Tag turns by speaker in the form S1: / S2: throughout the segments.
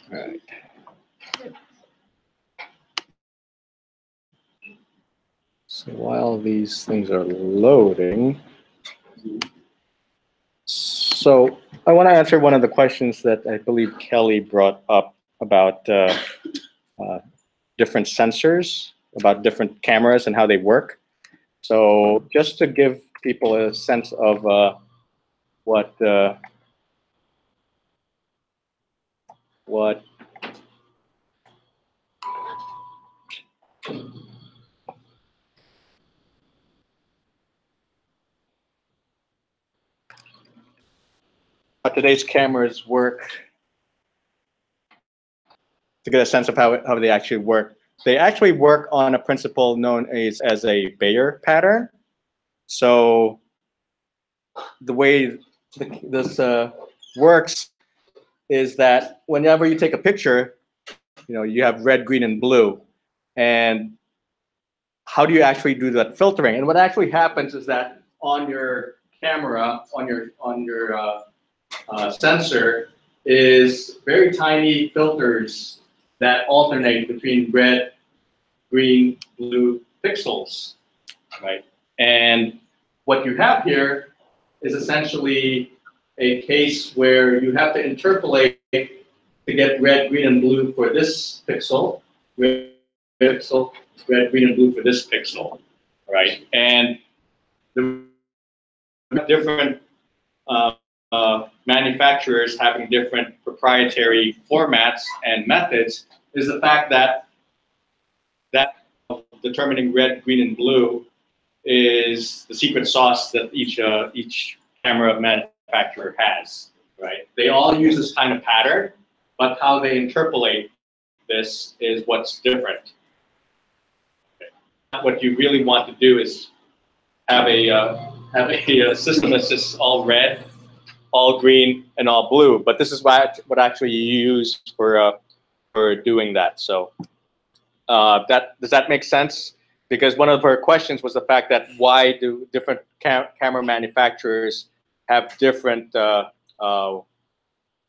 S1: right. So while these things are loading, so I want to answer one of the questions that I believe Kelly brought up about different sensors, about different cameras and how they work. So just to give people a sense of what today's cameras work, to get a sense of how they actually work. They actually work on a principle known as a Bayer pattern. So the way this works is that whenever you take a picture, you have red, green, and blue. And how do you actually do that filtering? And what actually happens is that on your camera, on your sensor, is very tiny filters that alternate between red, green, blue pixels, right? And what you have here is essentially a case where you have to interpolate to get red, green, and blue for this pixel, red, green, and blue for this pixel, right? And the different manufacturers having different proprietary formats and methods is the fact that determining red, green, and blue is the secret sauce that each camera manufacturer has, right? They all use this kind of pattern, but how they interpolate this is what's different. Okay. What you really want to do is have a system that's just all red, all green, and all blue. But this is what actually you use for doing that. So does that make sense? Because one of our questions was the fact that why do different camera manufacturers have different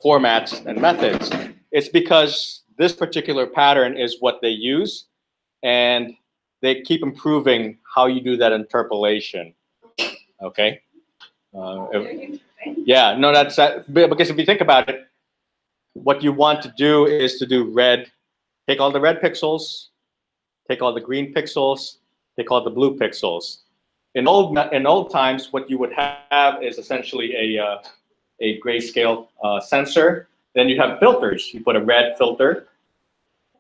S1: formats and methods? It's because this particular pattern is what they use, and they keep improving how you do that interpolation. Okay. Yeah. No, that's because if you think about it, what you want to do is to do red. Take all the red pixels. Take all the green pixels, take all the blue pixels. In old times, what you would have is essentially a grayscale sensor. Then you have filters. You put a red filter,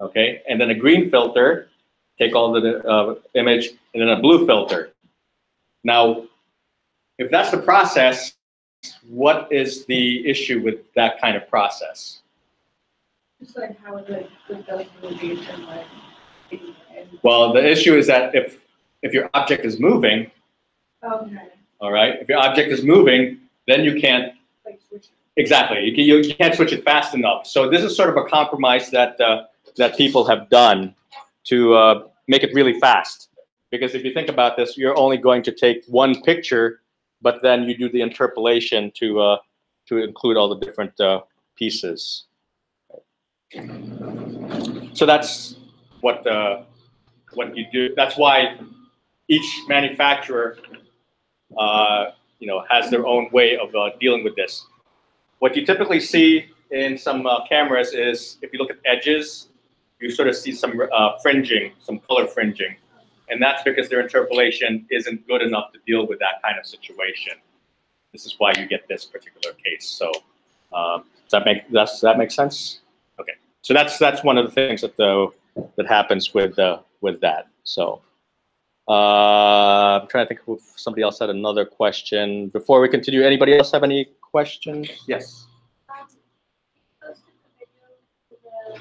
S1: okay, and then a green filter. Take all the image, and then a blue filter. Now, if that's the process, what is the issue with that kind of process?
S2: Just like how the filter would be like.
S1: Well, the issue is that if your object is moving,
S2: okay.
S1: All right, if your object is moving, then you can't
S2: switch it.
S1: Exactly. You can't switch it fast enough. So this is sort of a compromise that that people have done to make it really fast. Because if you think about this, you're only going to take one picture, but then you do the interpolation to include all the different pieces. So that's what you do. That's why each manufacturer, has their own way of dealing with this. What you typically see in some cameras is, if you look at edges, you sort of see some fringing, some color fringing, and that's because their interpolation isn't good enough to deal with that kind of situation. This is why you get this particular case. So does that make sense? Okay. So that's one of the things that happens with that. So I'm trying to think if somebody else had another question before we continue. Anybody else have any questions? Yes.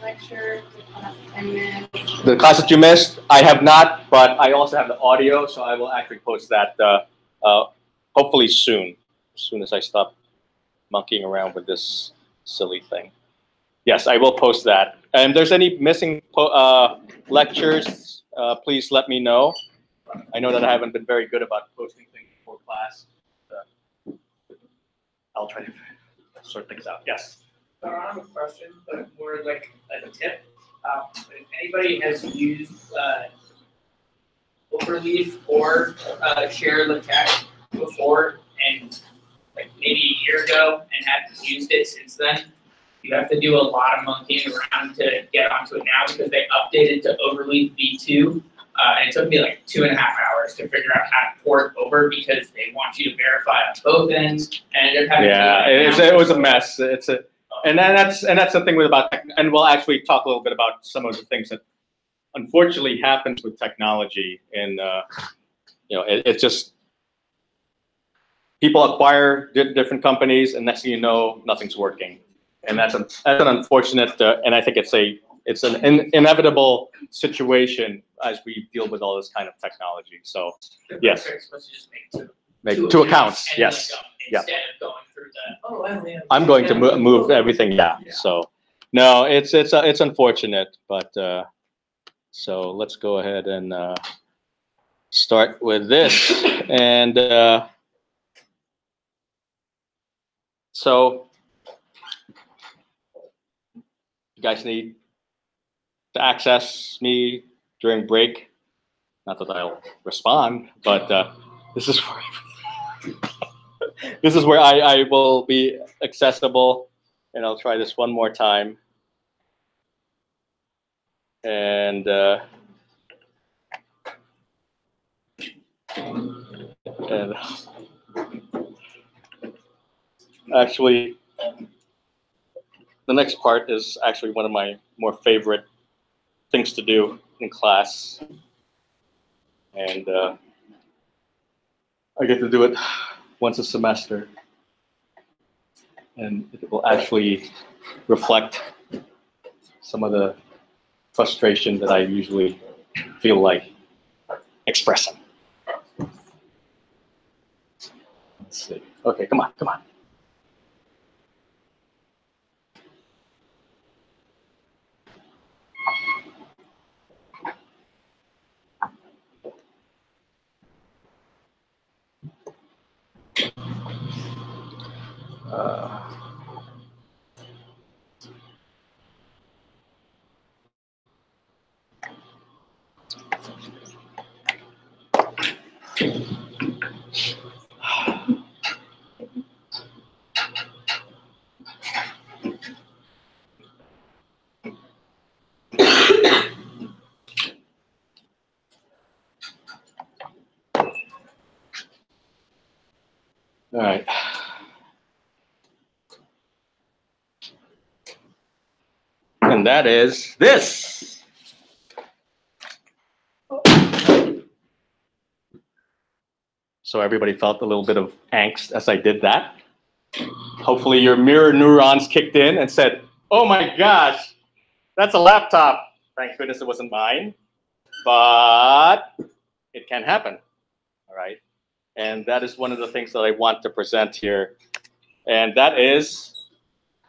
S2: Lecture,
S1: the class that you missed, I have not, but I also have the audio, so I will actually post that hopefully soon, as soon as I stop monkeying around with this silly thing. Yes, I will post that. And if there's any missing lectures, please let me know. I know that I haven't been very good about posting things before class. I'll try to sort things out. Yes.
S3: I don't have a question, but more like a tip. If anybody has used Overleaf or Share the Text before, and like maybe a year ago, and haven't used it since then, you have to do a lot of monkeying around to get onto it now because they updated to Overleaf V2. And it took me like 2.5 hours to figure out how to port over because they want you to verify on both ends, and they're having
S1: it was a mess. And that's the thing with about, and we'll actually talk a little bit about some of the things that unfortunately happens with technology, and it's just people acquire different companies, and next thing you know, nothing's working, and that's an unfortunate, and I think it's an inevitable situation as we deal with all this kind of technology. So yes, make two accounts. Yes,
S3: instead of going through the
S1: I'm going to move everything. Yeah. So no, it's unfortunate, but so let's go ahead and start with this, and so you guys need to access me during break. Not that I'll respond, but this is where this is where I will be accessible, and I'll try this one more time. And actually, the next part is actually one of my more favorite things to do in class. And I get to do it once a semester. And it will actually reflect some of the frustration that I usually feel like expressing. Let's see. Okay, come on, come on. All right. And that is this. So everybody felt a little bit of angst as I did that. Hopefully your mirror neurons kicked in and said, oh my gosh, that's a laptop. Thank goodness it wasn't mine, but it can happen, all right? And that is one of the things that I want to present here. And that is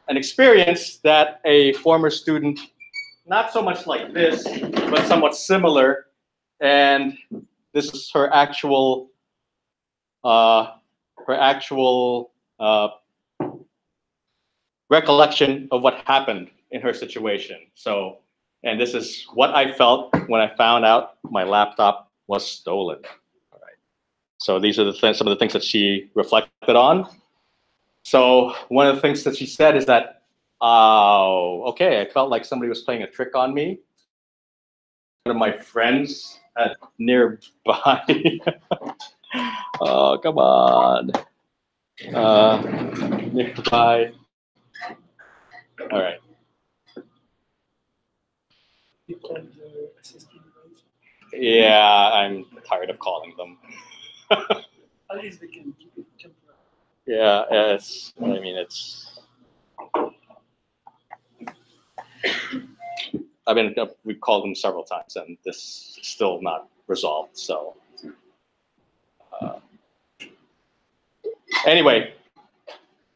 S1: an experience that a former student, not so much like this, but somewhat similar. And this is her actual recollection of what happened in her situation. So, and this is what I felt when I found out my laptop was stolen. All right. So these are some of the things that she reflected on. So one of the things that she said is that, oh, okay, I felt like somebody was playing a trick on me. One of my friends nearby. Oh, come on. Nearby. All right. Yeah, I'm tired of calling them.
S3: At least they can keep it temporary.
S1: Yeah, I mean, we've called them several times, and this is still not resolved. So, anyway,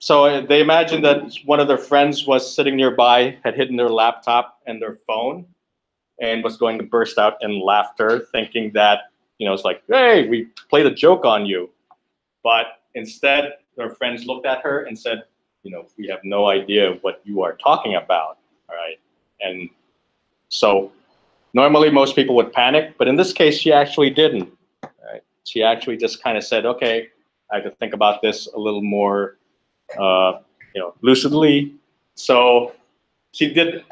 S1: so they imagined that one of their friends was sitting nearby, had hidden their laptop and their phone, and was going to burst out in laughter, thinking that, it's like, hey, we played a joke on you. But instead, their friends looked at her and said, we have no idea what you are talking about, all right? And so normally most people would panic, but in this case, she actually didn't, right? She actually just kind of said, okay, I have to think about this a little more, lucidly. So she did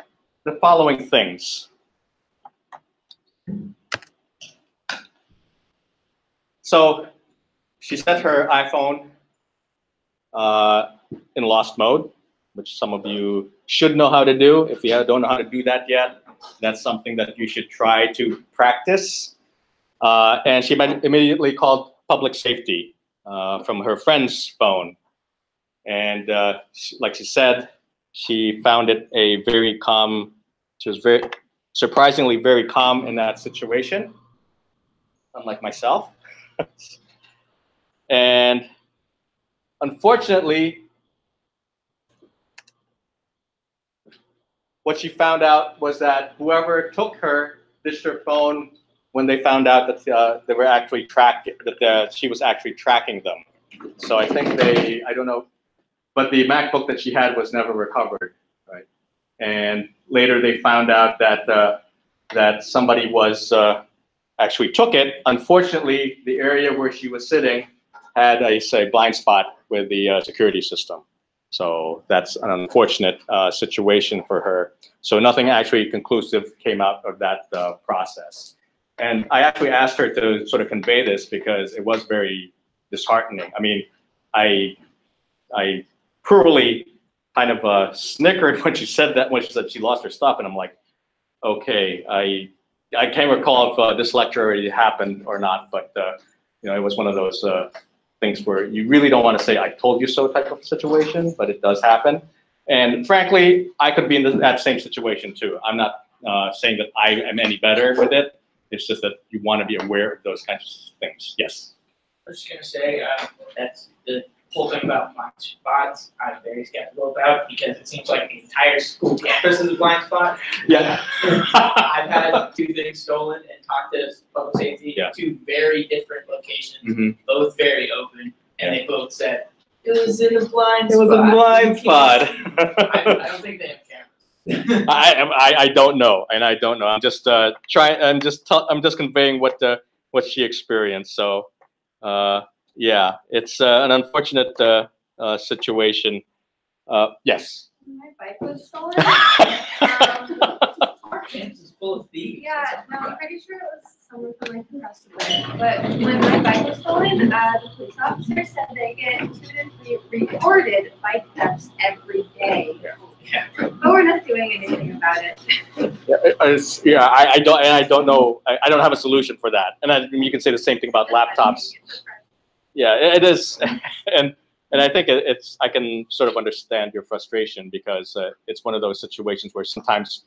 S1: the following things. So she set her iPhone in lost mode, which some of you should know how to do. If you don't know how to do that yet, that's something that you should try to practice. And she immediately called public safety from her friend's phone. And like she said, she found it she was surprisingly very calm in that situation, unlike myself. And unfortunately, what she found out was that whoever took her ditched her phone when they found out that they were actually she was actually tracking them. So I think I don't know, but the MacBook that she had was never recovered, right? And later they found out that somebody actually took it. Unfortunately, the area where she was sitting had a blind spot with the security system. So that's an unfortunate situation for her. So nothing actually conclusive came out of that process. And I actually asked her to sort of convey this because it was very disheartening. I mean, I poorly kind of snickered when she said that, when she said she lost her stuff. And I'm like, okay, I can't recall if this lecture already happened or not, but it was one of those things where you really don't want to say "I told you so" type of situation, but it does happen. And frankly, I could be in that same situation too. I'm not saying that I am any better with it. It's just that you want to be aware of those kinds of things. Yes.
S3: I was just gonna say that's the whole thing about blind spots. I'm very skeptical about because it seems like the entire school campus is a blind spot.
S1: Yeah.
S3: I've had 2 things stolen and talked to public safety in 2 very different locations, both very open, and they both said it was in a blind spot.
S1: It was a blind spot.
S3: I don't think they have cameras.
S1: I don't know, and I don't know. I'm just I'm just conveying what she experienced. So yeah, it's an unfortunate situation. Yes.
S2: My bike was stolen.
S3: Our campus is full of thieves.
S2: Yeah, no, I'm pretty sure it was someone from like the rest of it. But when my bike was stolen, the police officer said they get 2 to 3 reported bike thefts every day.
S3: Yeah.
S2: But we're not doing anything about it.
S1: I don't know. I don't have a solution for that. And you can say the same thing about laptops. Yeah, it is, and I think I can sort of understand your frustration because it's one of those situations where sometimes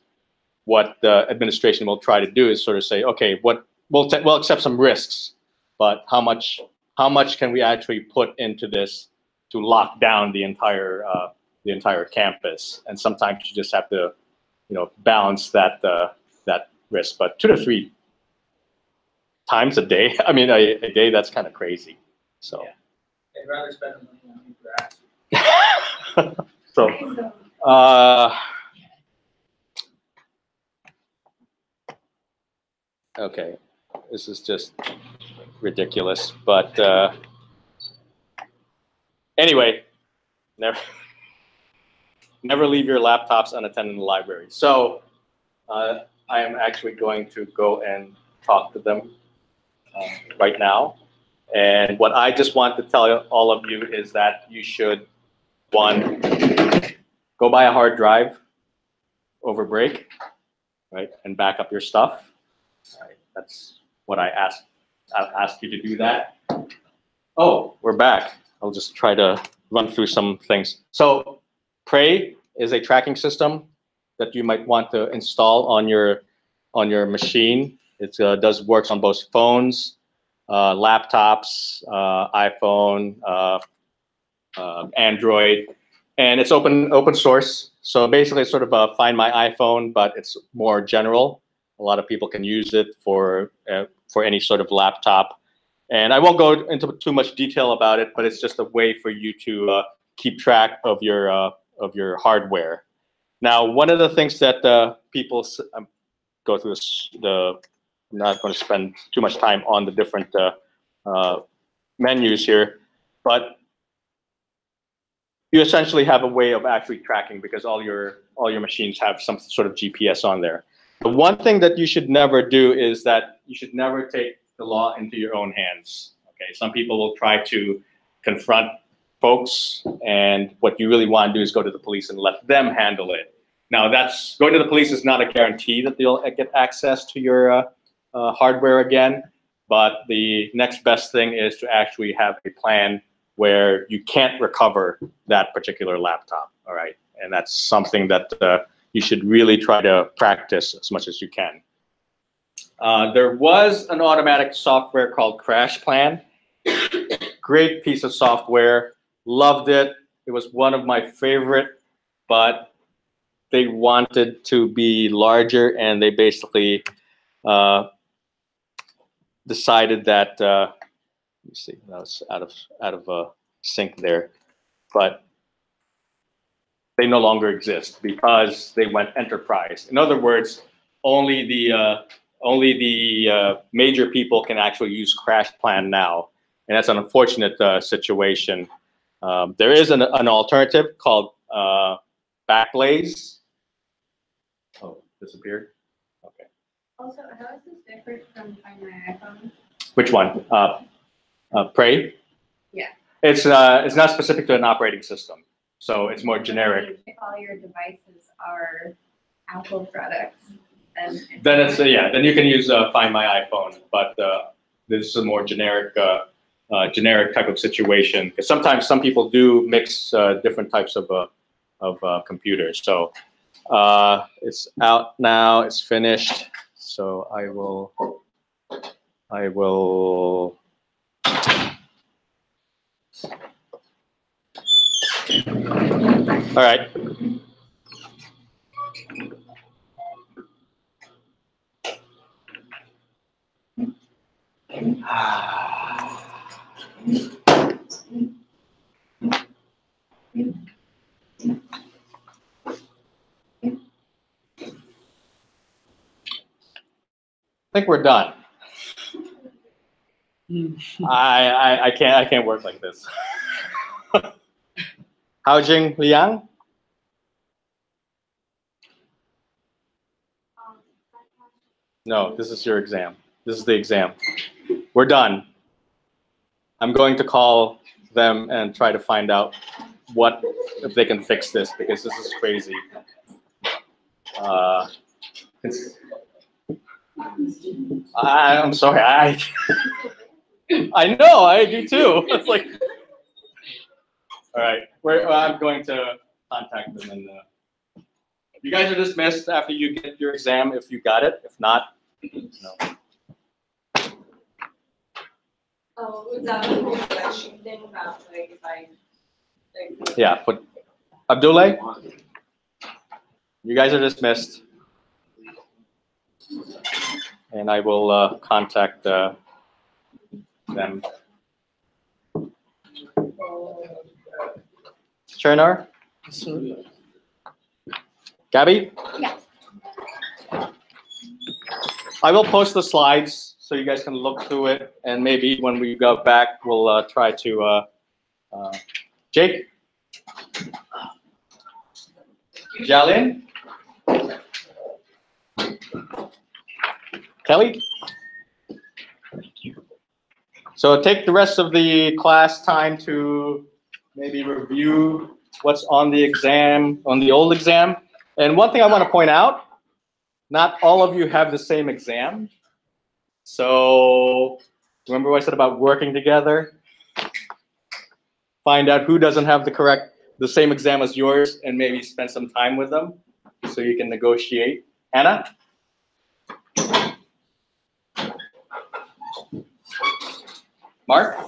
S1: what the administration will try to do is sort of say, okay, we'll accept some risks, but how much can we actually put into this to lock down the entire campus? And sometimes you just have to, balance that risk. But 2 to 3 times a day, I mean, a day, that's kind of crazy. So.
S3: Yeah. I'd rather spend the money on new grass.
S1: So, okay, this is just ridiculous. But anyway, never leave your laptops unattended in the library. So I am actually going to go and talk to them right now. And what I just want to tell all of you is that you should, 1, go buy a hard drive over break, right, and back up your stuff. All right, that's what I asked you to do that. Oh, we're back. I'll just try to run through some things. So Prey is a tracking system that you might want to install on your machine. It works on both phones, laptops, iPhone, Android, and it's open source. So basically, it's sort of a Find My iPhone, but it's more general. A lot of people can use it for any sort of laptop. And I won't go into too much detail about it, but it's just a way for you to keep track of your hardware. Now, one of the things that people go through this, I'm not going to spend too much time on the different menus here, but you essentially have a way of actually tracking because all your machines have some sort of GPS on there. The one thing that you should never do is that you should never take the law into your own hands. Okay, some people will try to confront folks, and what you really want to do is go to the police and let them handle it. Now, going to the police is not a guarantee that they'll get access to your hardware again, but the next best thing is to actually have a plan where you can't recover that particular laptop, all right? And that's something that you should really try to practice as much as you can. There was an automatic software called Crash Plan. Great piece of software, loved it. It was one of my favorite, but they wanted to be larger, and they basically decided that, let me see, that was out of sync there, but they no longer exist because they went enterprise. In other words, only the major people can actually use Crash Plan now, and that's an unfortunate situation. There is an alternative called Backblaze. Oh, disappeared. Okay.
S2: Also, how is this different from Find My iPhone?
S1: Which one? Prey?
S2: Yeah.
S1: It's not specific to an operating system, so it's more generic.
S2: If all your devices are Apple products,
S1: then it's then you can use Find My iPhone, but this is a more generic type of situation. Because sometimes some people do mix different types of computers. So it's out now. It's finished. So I will. All right. I think we're done. I can't work like this. Haojing Liang? No, this is your exam. This is the exam. We're done. I'm going to call them and try to find out if they can fix this, because this is crazy. I'm sorry. I know, I do too. It's like, all right, I'm going to contact them, and you guys are dismissed after you get your exam if you got it. If not, no.
S4: Oh, was that the whole question thing about like if I?
S1: Yeah, but Abdullah, you guys are dismissed, and I will contact them. Chernar? Gabby?
S2: Yeah.
S1: I will post the slides so you guys can look through it, and maybe when we go back, we'll try to. Jake? Jalin? Kelly? So take the rest of the class time to maybe review what's on the exam, on the old exam. And one thing I want to point out, not all of you have the same exam. So remember what I said about working together? Find out who doesn't have the same exam as yours, and maybe spend some time with them so you can negotiate. Anna? Mark?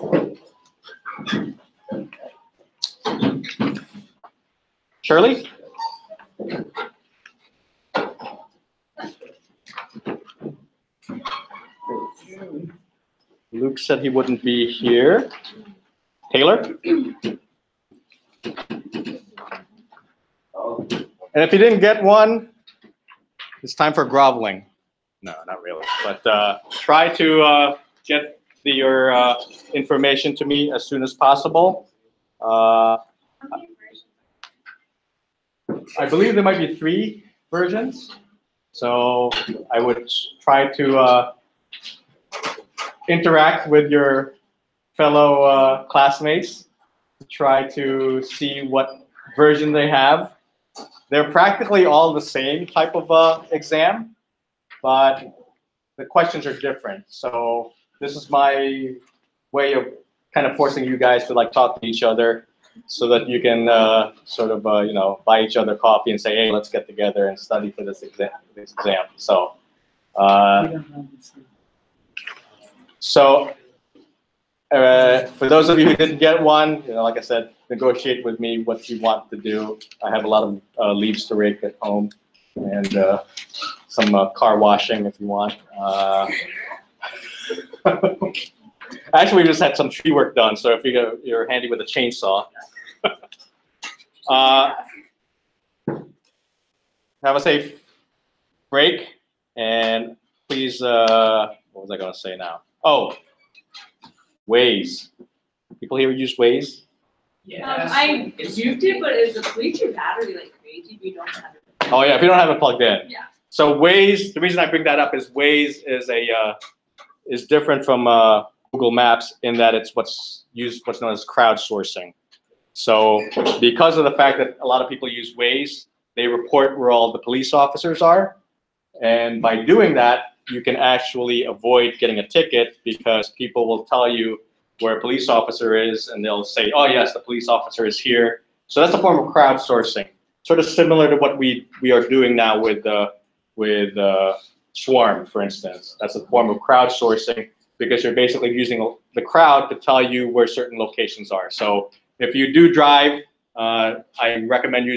S1: Shirley? Luke said he wouldn't be here. Taylor? And if you didn't get one, it's time for groveling. No, not really. But try to get your information to me as soon as possible. I believe there might be 3 versions. So I would try to interact with your fellow classmates to try to see what version they have. They're practically all the same type of exam, but the questions are different. So this is my way of kind of forcing you guys to like talk to each other so that you can sort of, you know, buy each other coffee and say, hey, let's get together and study for this exam. So, for those of you who didn't get one, you know, like I said, negotiate with me what you want to do. I have a lot of leaves to rake at home and some car washing if you want. Actually, we just had some tree work done, so if you're handy with a chainsaw. Have a safe break, and please, what was I going to say now? Oh, Waze. People here use Waze?
S3: Yeah.
S4: I used it, but it depletes your battery like crazy if you don't have it.
S1: Oh yeah, if you don't have it plugged in.
S4: Yeah.
S1: So Waze, the reason I bring that up is Waze is different from Google Maps in that it's what's known as crowdsourcing. So because of the fact that a lot of people use Waze, they report where all the police officers are, and by doing that, you can actually avoid getting a ticket because people will tell you where a police officer is, and they'll say, oh yes, the police officer is here. So that's a form of crowdsourcing, sort of similar to what we are doing now with Swarm, for instance. That's a form of crowdsourcing because you're basically using the crowd to tell you where certain locations are. So if you do drive, I recommend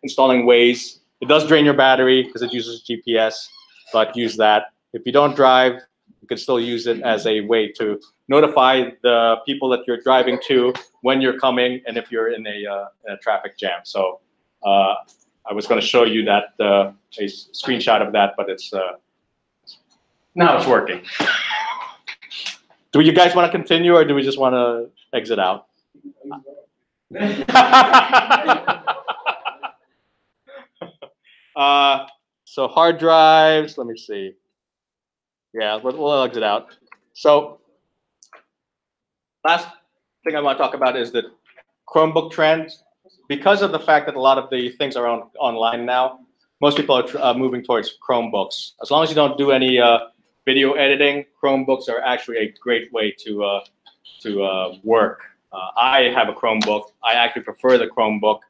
S1: installing Waze. It does drain your battery because it uses GPS, but use that. If you don't drive, you can still use it as a way to notify the people that you're driving to when you're coming and if you're in a traffic jam. So I was going to show you that a screenshot of that, but it's now it's working. Do you guys want to continue, or do we just want to exit out? So hard drives, let me see. Yeah, we'll exit out. So last thing I want to talk about is the Chromebook trend. Because of the fact that a lot of the things are online now, most people are moving towards Chromebooks. As long as you don't do any video editing, Chromebooks are actually a great way to work. I have a Chromebook. I actually prefer the Chromebook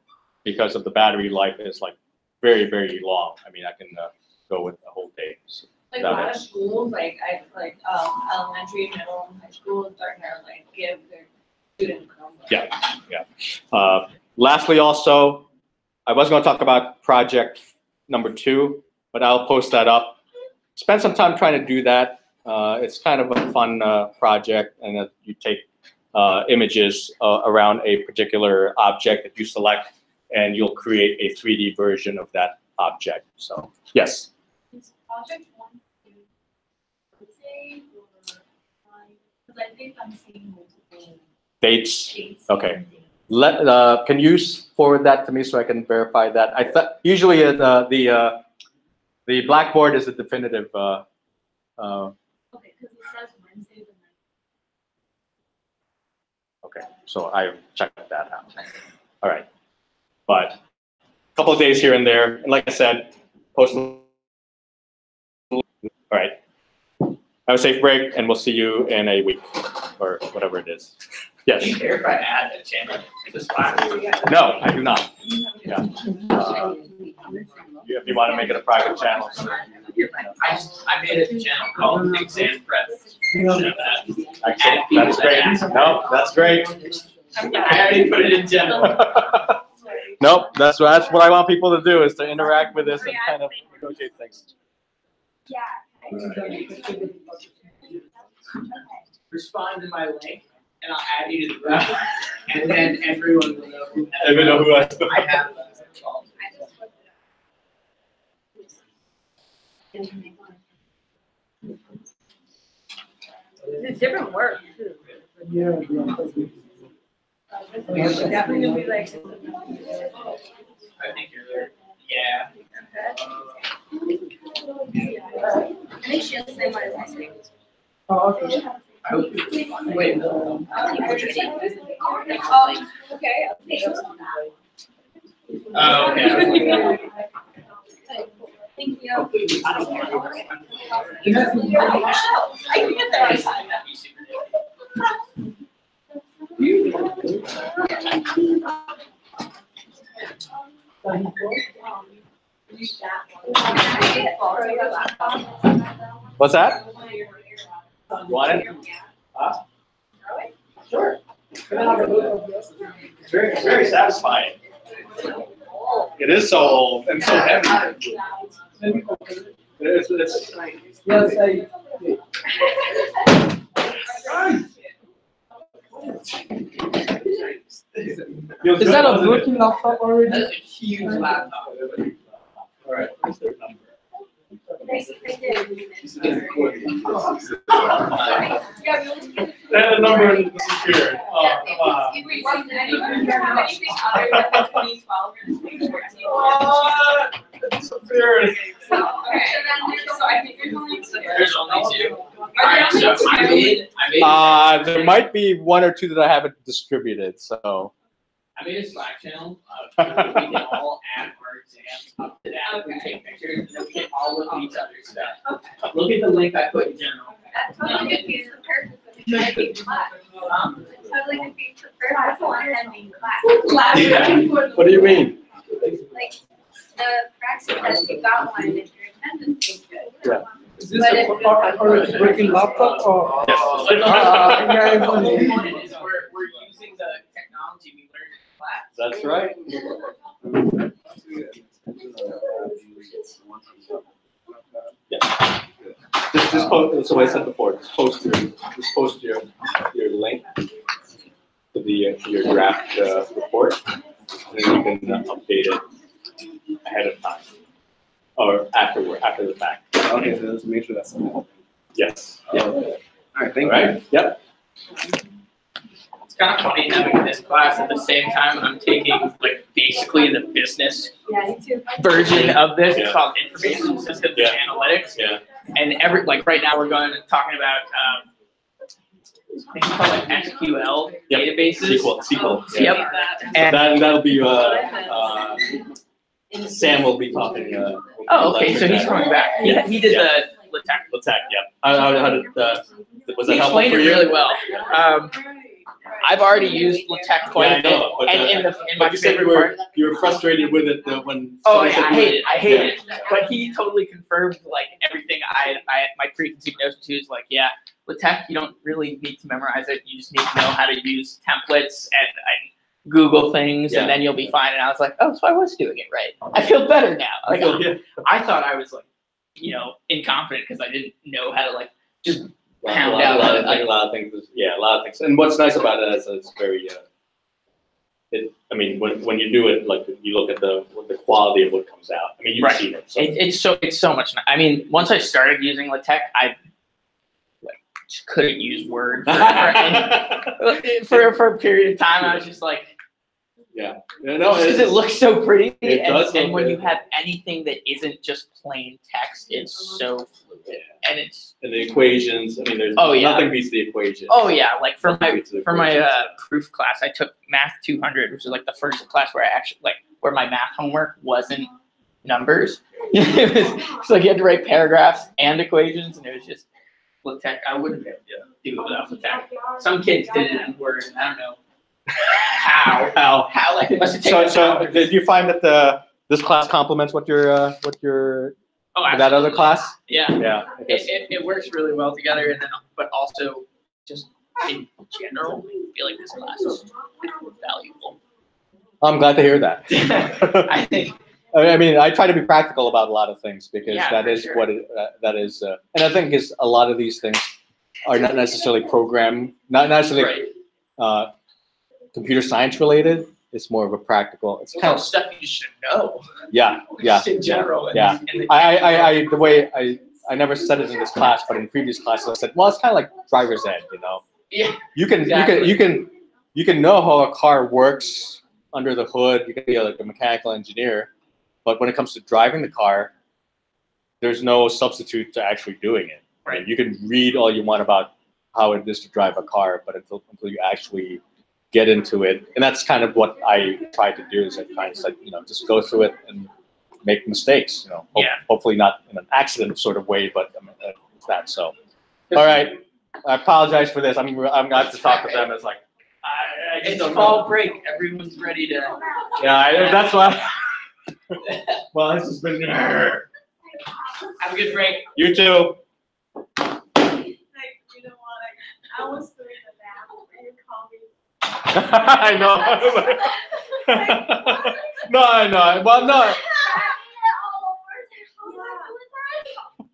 S1: because of the battery life is like very, very long. I mean, I can go with the whole day. So
S4: Like a lot of schools, elementary, middle, and high school, are starting to like give their students Chromebooks.
S1: Yeah. Lastly, also, I was going to talk about project number 2, but I'll post that up. Spend some time trying to do that. It's kind of a fun project, and you take images around a particular object that you select, and you'll create a 3D version of that object. So, yes?
S2: Is project 1 Thursday or because I think I'm seeing multiple
S1: Dates?
S2: dates.
S1: Okay. Can you forward that to me so I can verify that? I thought usually the Blackboard is a definitive.
S2: Okay, because it says Wednesday the 9th.
S1: Okay, so I checked that out. All right, but a couple of days here and there, and like I said, post. All right, have a safe break, and we'll see you in a week or whatever it is. Yes.
S3: Do you care if I add a channel to this class?
S1: No, I do not. Yeah. If you want to make it a private channel.
S3: I made a channel called Exam Prep.
S1: Excellent. That's great. No, that's great.
S3: I already put it in general.
S1: Nope, that's what I want people to do is to interact with this and kind of negotiate things.
S2: Yeah.
S3: Respond to my link, and I'll add you to the group, and then everyone will know who
S1: Everyone know who
S3: I have.
S2: I just put it up.
S4: It's different work too.
S5: Yeah.
S4: Definitely gonna be like.
S3: I think you're, yeah.
S2: I think she has the same one as my students.
S5: Oh, okay.
S3: Wait.
S2: Oh, okay.
S3: Oh, okay.
S2: Thank you.
S4: I can get there on time.
S1: What's that? You want it? Huh? Sure. It's very satisfying. It is so old and so heavy. It's
S5: Yes, I. Is that a working laptop already?
S3: That's a huge laptop.
S1: All right. What's their number? That number disappeared. Oh, come on. What? It disappeared.
S3: There's only two. Alright, so I made
S1: There might be one or two that I haven't distributed. So.
S3: I made a Slack channel of we can all add our exams up to that. We take pictures and then we can all look at each other's stuff. Look at the link I put in general.
S2: That totally defeats the purpose of attending class. Totally defeats the purpose of attending class.
S1: Yeah. What do you mean?
S2: Like, the praxis test, you got one, and if your attendance is good.
S1: Yeah.
S5: Is this a working laptop or?
S1: Yes.
S3: The whole point is we're using the technology we learned in class.
S1: That's right. Yeah. Just post, so I said before, just post your link to your draft report, and then you can update it ahead of time or after the fact.
S6: Okay, so let's make sure that's on.
S1: Yes.
S6: Yeah. All right, thank
S1: All right. Yep.
S3: It's kind of funny having this class at the same time I'm taking like basically the business
S2: Yeah, you too.
S3: version of this. It's
S1: Yeah.
S3: called information systems
S1: Yeah.
S3: and analytics.
S1: Yeah.
S3: And right now we're talking about things called like SQL
S1: Yep.
S3: databases.
S1: SQL.
S3: Yep. And
S1: That'll be Sam will be talking.
S3: oh, okay, so he's coming back. He did the LaTeX.
S1: Let's hack. Yeah. How did was
S3: He
S1: that helpful
S3: explained
S1: for
S3: it
S1: you?
S3: really well. I've already used LaTeX quite
S1: Yeah, I
S3: a bit,
S1: know, but,
S3: and in my
S1: But you said
S3: favorite part.
S1: you were frustrated with it when.
S3: Oh
S1: somebody
S3: yeah,
S1: said
S3: I
S1: you
S3: hate
S1: were-
S3: it. I hate it. But he totally confirmed like everything my preconceived notion to is like, yeah, LaTeX, you don't really need to memorize it. You just need to know how to use templates and Google things,
S1: Yeah.
S3: and then you'll be fine. And I was like, oh, so I was doing it right. I feel better now. Like
S1: Yeah.
S3: I thought I was like, incompetent because I didn't know how to like just
S1: A
S3: pound
S1: lot,
S3: out.
S1: a lot of things. Yeah, a lot of things. And what's nice about it is it's very. I mean, when you do it, like you look at the quality of what comes out. I mean, you've
S3: Right.
S1: seen it. So.
S3: It's so much. I mean, once I started using LaTeX, I just couldn't use Word for a period of time. I was just like,
S1: Yeah. No,
S3: because it looks so pretty,
S1: It does look
S3: and when
S1: good.
S3: you have anything that isn't just plain text, it's so fluid, and it's
S1: And the equations. I mean, there's
S3: Oh, yeah.
S1: nothing beats the equation.
S3: like for
S1: Nothing
S3: my
S1: beats the
S3: for my
S1: equations.
S3: proof class, I took Math 200, which is like the first class where I actually where my math homework wasn't numbers. It's like you had to write paragraphs and equations, and it was just LaTeX. I wouldn't be able to do it without LaTeX. Some kids did it in Word, and I don't know how like it must have taken
S1: So
S3: hours.
S1: did you find that this class complements what your
S3: Oh,
S1: that other
S3: absolutely.
S1: class?
S3: Yeah.
S1: Yeah. I guess.
S3: It works really well together, and then but also just in general, I feel like this class is valuable.
S1: I'm glad to hear that.
S3: I think
S1: I mean, I try to be practical about a lot of things because
S3: Yeah,
S1: that
S3: for
S1: is
S3: sure.
S1: what it, that is, and I think is a lot of these things are not necessarily not necessarily
S3: right.
S1: computer science related, It's more of a practical. It's
S3: It's
S1: kind
S3: all
S1: of
S3: stuff you should know.
S1: yeah, yeah,
S3: Just in general. and
S1: yeah.
S3: and the-
S1: I the way I never said it in this class, but in previous classes I said, well, it's kind of like driver's ed, you know.
S3: Yeah.
S1: You can
S3: Exactly.
S1: you can know how a car works under the hood. You can be like a mechanical engineer, but when it comes to driving the car, there's no substitute to actually doing it.
S3: Right.
S1: You can read all you want about how it is to drive a car, but until you actually get into it, and that's kind of what I try to do. Is I try to just go through it and make mistakes.
S3: Yeah.
S1: Hopefully not in an accident sort of way, but it's that. So, all right. I apologize for this. I'm gonna have to talk with them. It's like I just
S3: It's
S1: don't
S3: fall
S1: know.
S3: break. Everyone's ready to.
S1: Yeah, that's why. Well, this has been.
S3: Have a good break.
S1: You too.
S4: Like, you know what, like, I was doing the math and you called me.
S1: I know. No, I know. Well, no.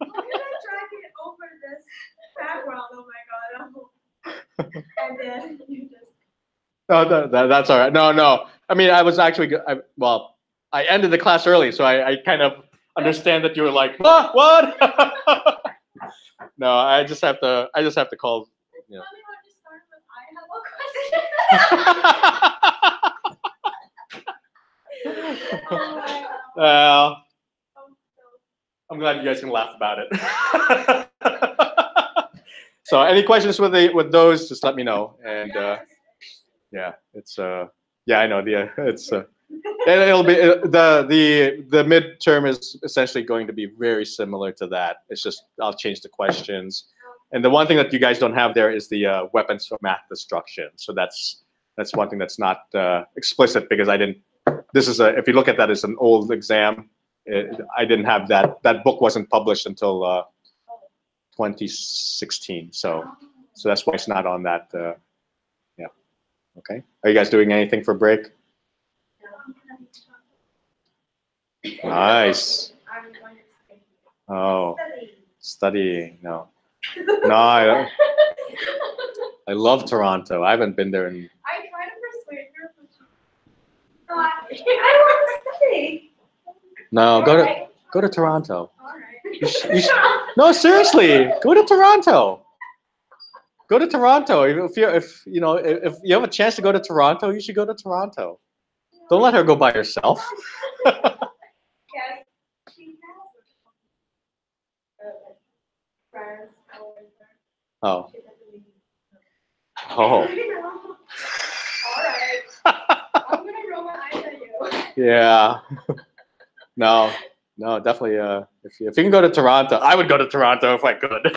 S4: I'm gonna drag it over this background, oh my god. And then you just.
S1: No, that's all right. No. I mean, I was actually. I ended the class early, so I kind of understand that you were like, what? No, I just have to call. Yeah.
S4: Let me just start with, I have a question. Oh my god.
S1: Well,
S4: Oh, so-
S1: I'm glad you guys can laugh about it. So, any questions with those? Just let me know. And yeah, it's yeah, I know it's it'll be the midterm is essentially going to be very similar to that. It's just I'll change the questions. And the one thing that you guys don't have there is the weapons for math destruction. So that's one thing that's not explicit because I didn't. This is if you look at that, it's an old exam. I didn't have that. That book wasn't published until 2016. So that's why it's not on that. Yeah. Okay. Are you guys doing anything for break? Nice.
S4: I'm going to stay here.
S1: Oh,
S4: Study.
S1: studying. No. No, I love Toronto. I haven't been there in.
S4: I try to persuade her, but she. No, I want to study.
S1: No, go to Toronto.
S4: Alright.
S1: No, seriously, go to Toronto. Go to Toronto. If you have a chance to go to Toronto, you should go to Toronto. Don't let her go by herself.
S4: Yes, she has friends.
S1: Oh.
S4: She doesn't need.
S1: Oh.
S4: Alright. I'm gonna roll my eyes at you.
S1: Yeah. No, definitely. If you can go to Toronto, I would go to Toronto if I could.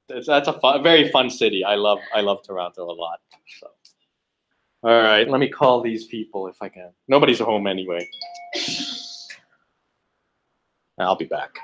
S1: That's a very fun city. I love Toronto a lot. So. All right, let me call these people if I can. Nobody's home anyway. I'll be back.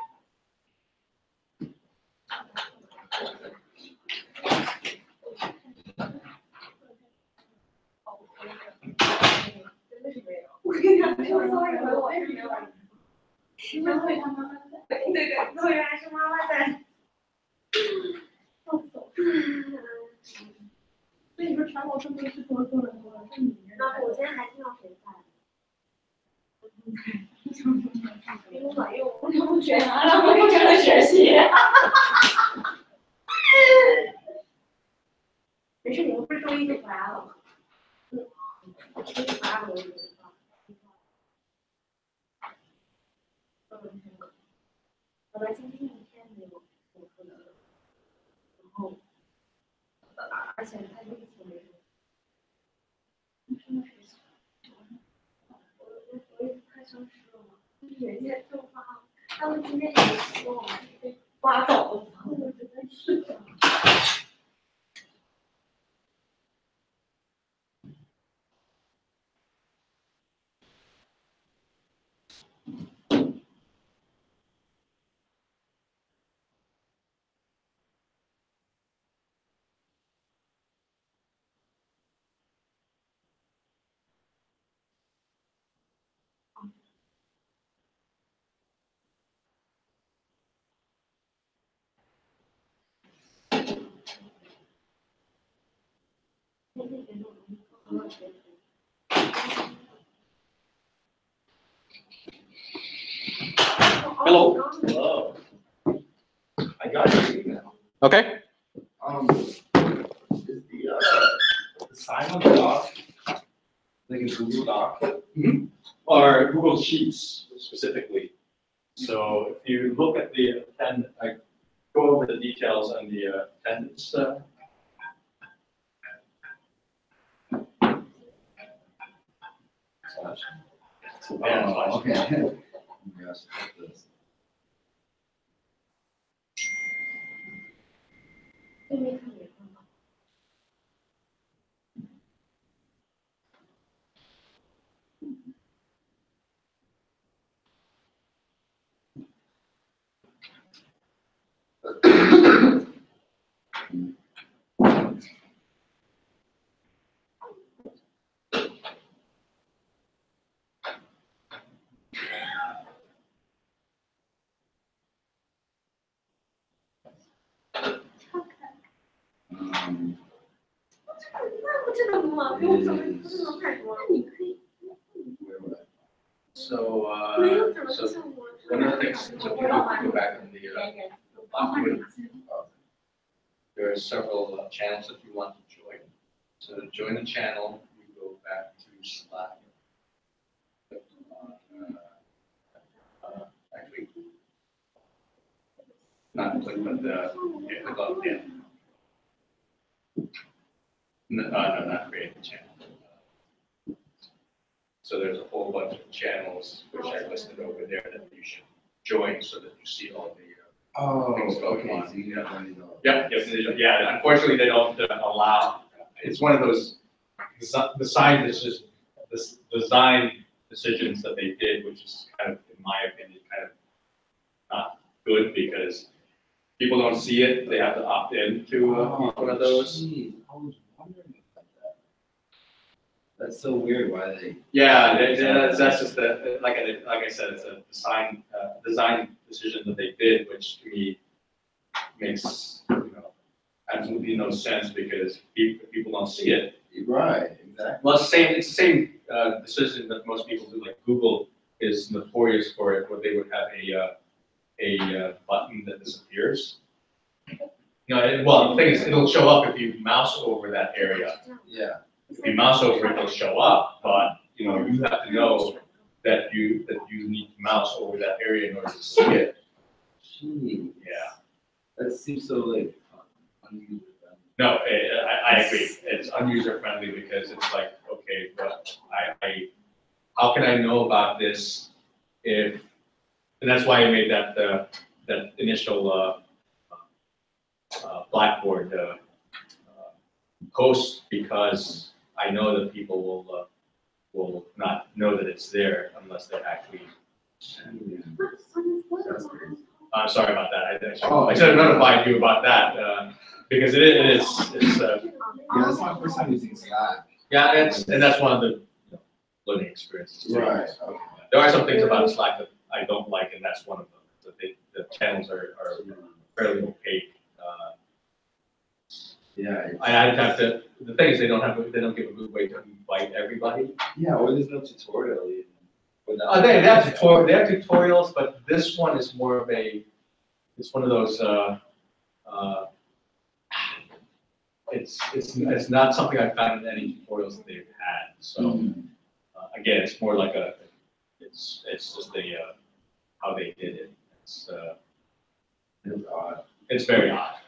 S1: Hello.
S7: Hello. I got your email.
S1: Okay.
S7: Is the sign on the doc, like a Google Doc?
S1: Or Google Sheets specifically. So if you look at the I go over the details on the attendance.
S7: Oh, okay. Yes, this.
S1: So one of the things, so if you go back in the document, there are several channels that you want to join. So to join the channel, you go back to Slack. Actually, not click, but yeah, click on yeah. No, not create the channel. So there's a whole bunch of channels which I listed over there that you should join so that you see all the things going on.
S7: So you got one of those.
S1: Yeah. Unfortunately, they don't allow. It's one of those design decisions that they did, which is kind of, in my opinion, kind of not good because people don't see it. They have to opt in to one of those.
S7: Geez, I was wondering about that. That's so weird. Why they?
S1: Yeah, that's just like I said, it's a design decision that they did, which to me makes absolutely no sense because people don't see it.
S7: Right. Exactly.
S1: Well, it's the same decision that most people do. Like Google is notorious for it, where they would have a button that disappears. Well, the thing is, it'll show up if you mouse over that area.
S7: Yeah.
S1: If you mouse over it, it'll show up, but you have to know that you need to mouse over that area in order to see it.
S7: Gee.
S1: Yeah.
S7: That seems so like unusual.
S1: No, I agree. It's unuser friendly because it's like, okay, but how can I know about this and that's why I made that initial Blackboard post, because I know that people will not know that it's there unless they're actually. I'm sorry about that. I should have notified you about that because it's.
S7: Yeah, that's my first time using Slack.
S1: Yeah, and that's one of the learning experiences too.
S7: Right. Okay.
S1: There are some things about Slack that I don't like, and that's one of them. The channels are fairly opaque.
S7: Yeah.
S1: I'd have to. The thing is, they don't give a good way to invite everybody.
S7: Yeah, or there's no tutorial even.
S1: They have tutorials, but this one is more of it's one of those. It's not something I've found in any tutorials that they've had. So again, it's more like it's just how they did it. It's
S7: odd.
S1: It's very odd.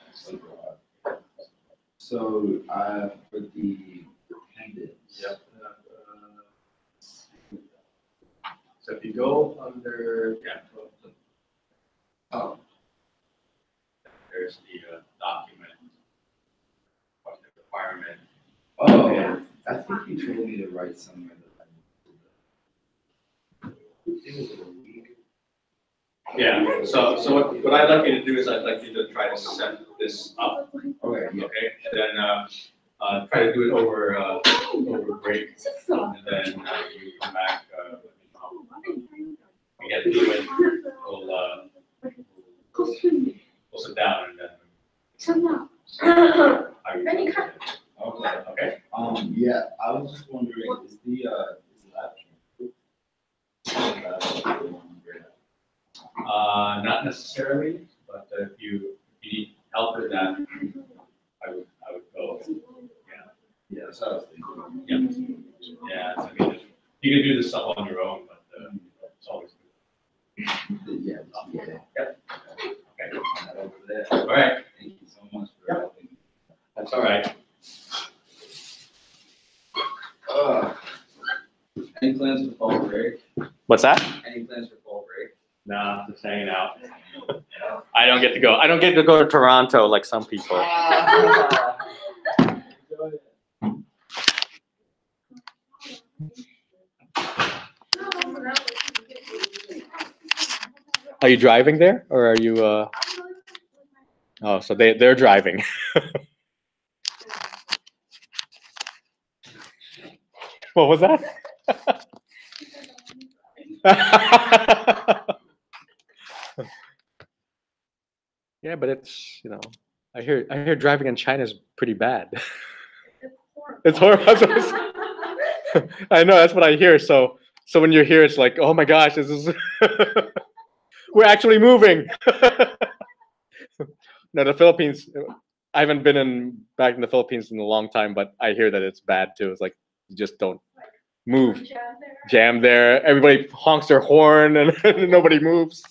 S7: So for the attendance.
S1: Yep. So if you go under there's the document requirement.
S7: Oh, yeah. I think you told me to write somewhere that I need to do that. It was a week.
S1: Yeah. So what I'd like you to do is I'd like you to try to set this up.
S7: Okay. Yeah.
S1: Okay. And then try to do it over break, and then you come back. We get to do it. We'll sit down and then. Okay.
S7: Yeah, I was just wondering, is the lab
S8: necessarily, but if you need help with that, I would go.
S7: Yeah, that's what I was thinking.
S8: Yeah, I mean, you can do this stuff on your own, but it's always good.
S7: Yeah.
S8: Yep. Okay.
S7: That over there.
S8: All right,
S7: Thank you so much for
S8: Yep.
S7: helping.
S8: that's all right.
S7: Any plans for fall break?
S1: What's that?
S7: Any plans for fall break?
S8: Nah, just hanging out.
S1: I don't get to go. I don't get to go to Toronto like some people. Are you driving there, or are you? Oh, so they're driving. What was that? Yeah, but it's, I hear driving in China is pretty bad. It's horrible. I know, that's what I hear. So when you're here, it's like, oh my gosh, this is we're actually moving. No, the Philippines. I haven't been back in the Philippines in a long time, but I hear that it's bad too. It's like you just don't move, jam there. Everybody honks their horn and nobody moves.